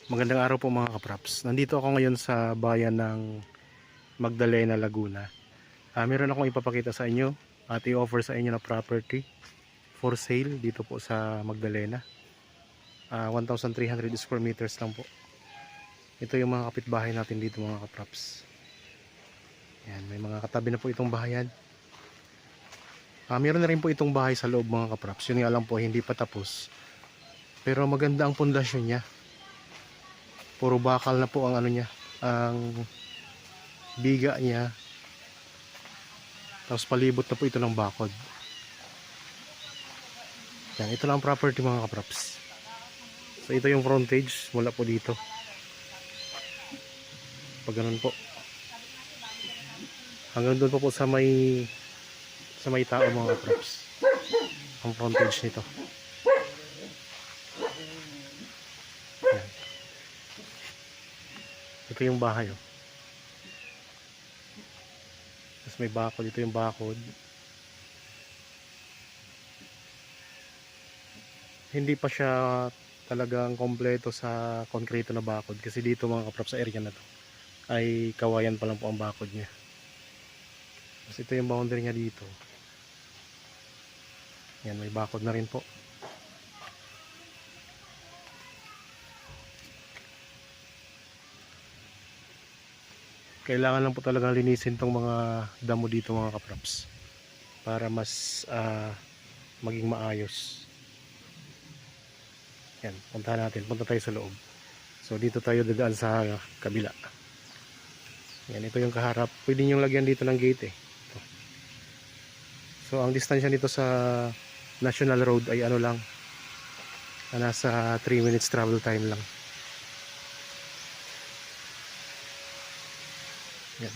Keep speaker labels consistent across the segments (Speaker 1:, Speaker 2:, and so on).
Speaker 1: Magandang araw po mga kapraps. Nandito ako ngayon sa bayan ng Magdalena, Laguna. Meron akong ipapakita sa inyo at i-offer sa inyo na property for sale dito po sa Magdalena. 1,300 square meters lang po. Ito yung mga kapitbahay natin dito mga kapraps. Yan, may mga katabi na po itong bahayan. Meron na rin po itong bahay sa loob mga kapraps. Yun nga lang po, hindi pa tapos. Pero maganda ang pundasyon niya. Puro bakal na po ang ano niya, ang biga niya. Tapos palibot na po ito ng bakod. Yan, ito lang ang property mga kapraps. So ito yung frontage mula po dito. Pag ganun po. Hanggang doon po sa may tao mga kapraps. Ang frontage nito. Yan. Ito yung bahay oh. Tapos may bakod, ito yung bakod. Hindi pa siya talagang kompleto sa konkreto na bakod kasi dito mga kaprap sa area na to ay kawayan pa lang po ang bakod niya. Tapos ito yung boundary niya dito. Yan, may bakod na rin po. Kailangan lang po talagang linisin tong mga damo dito mga kapraps para mas maging maayos. Yan, punta tayo sa loob. So dito tayo dadaan sa kabila. Yan, ito yung kaharap. Pwede nyo lagyan dito ng gate eh. Ito. So ang distansya nito sa National Road ay ano lang, nasa 3 minutes travel time lang. Yan,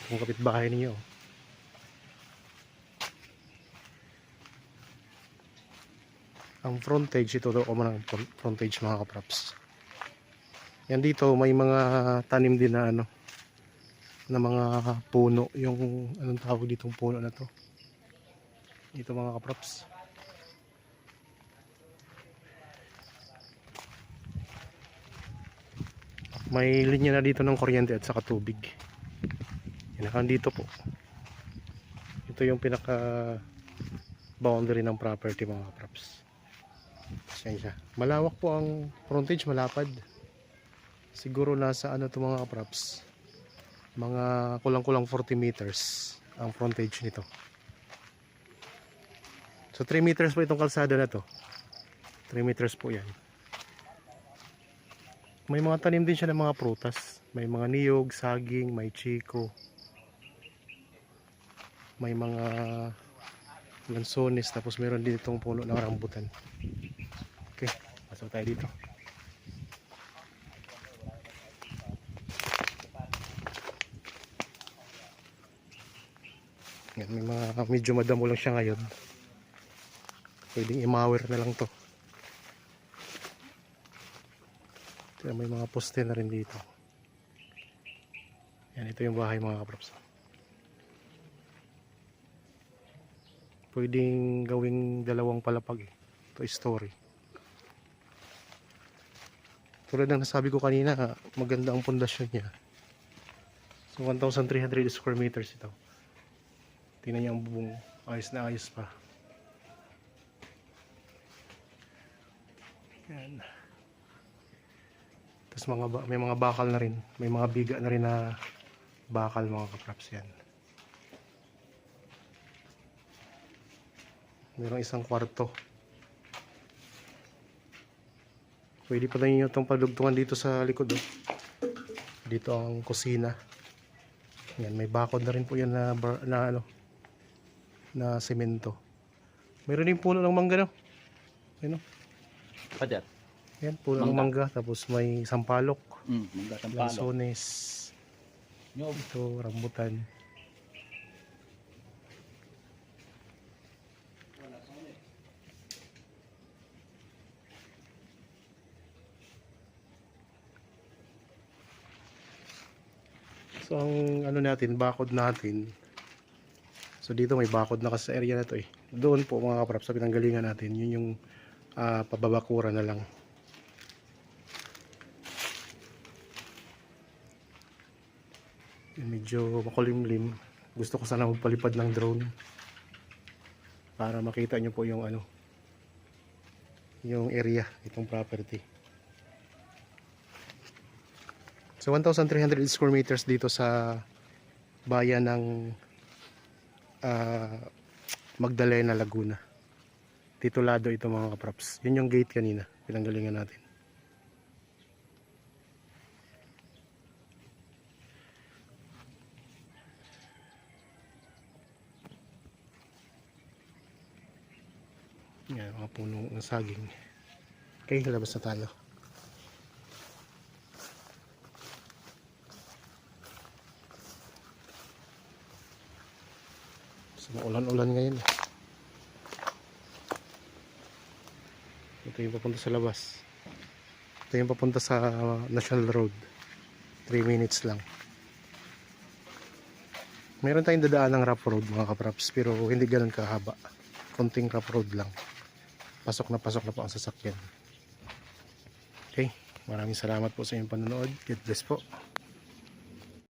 Speaker 1: kung kapitbahay ninyo. Ang frontage, ito daw ang frontage mga kapraps. Yan dito may mga tanim din na ano, na mga puno. Yung anong tawag ditong puno na to dito mga kapraps. May linya na dito ng kuryente at saka tubig. Yan, dito po. Ito yung pinaka boundary ng property mga kapraps. Siya. Malawak po ang frontage, malapad. Siguro nasa ano to mga kapraps, mga kulang-kulang 40 meters ang frontage nito. So 3 meters po itong kalsada na to. 3 meters po yan. May mga tanim din siya ng mga prutas. May mga niyog, saging, may chiko. May mga lansones, tapos meron din itong puno ng rambutan. Okay, pasok tayo dito. Yan, may mga medyo madamo lang siya ngayon. Pwedeng imawer na lang to. Kaya may mga poste na rin dito. Yan, ito yung bahay mga kaprops. Pwedeng gawing dalawang palapag eh. Ito story. Tulad ng nasabi ko kanina, maganda ang pundasyon niya. So 1,300 square meters ito. Tingnan niyo ang bubong, ayos na ayos pa. Yan. Tapos may mga bakal na rin. May mga biga na rin na bakal mga kapraps yan. Mayroong isang kwarto. Pwede pa rin nyo itong padugtungan dito sa likod. Oh. Dito ang kusina. Yan, may bakod na rin po yan na semento. Mayroon din puno ng mangga no? Ano?
Speaker 2: Padat.
Speaker 1: Yan, puno ng mangga. Tapos may sampalok.
Speaker 2: Mangga sampalok.
Speaker 1: Lansones. Ito, rambutan. So ang ano natin, bakod natin. So dito may bakod na kasi sa area na to eh. Doon po mga kaprap sa pinanggalingan natin, yun yung pababakura na lang. Medyo makulimlim. Gusto ko sana magpalipad ng drone para makita nyo po yung ano, yung area itong property. So 1,300 square meters dito sa bayan ng Magdalena, Laguna. Titulado ito mga kaprops. Yun yung gate kanina, pinanggalingan natin. Yan, mga puno ng saging. Okay, labas na tayo. So, maulan-ulan ngayon. Ito yung papunta sa labas. Ito yung papunta sa National Road. 3 minutes lang. Meron tayong dadaan ng rough road mga kaprops, pero hindi ganun kahaba. Konting rough road lang. Pasok na po ang sasakyan. Okay, maraming salamat po sa inyong panonood. God bless po.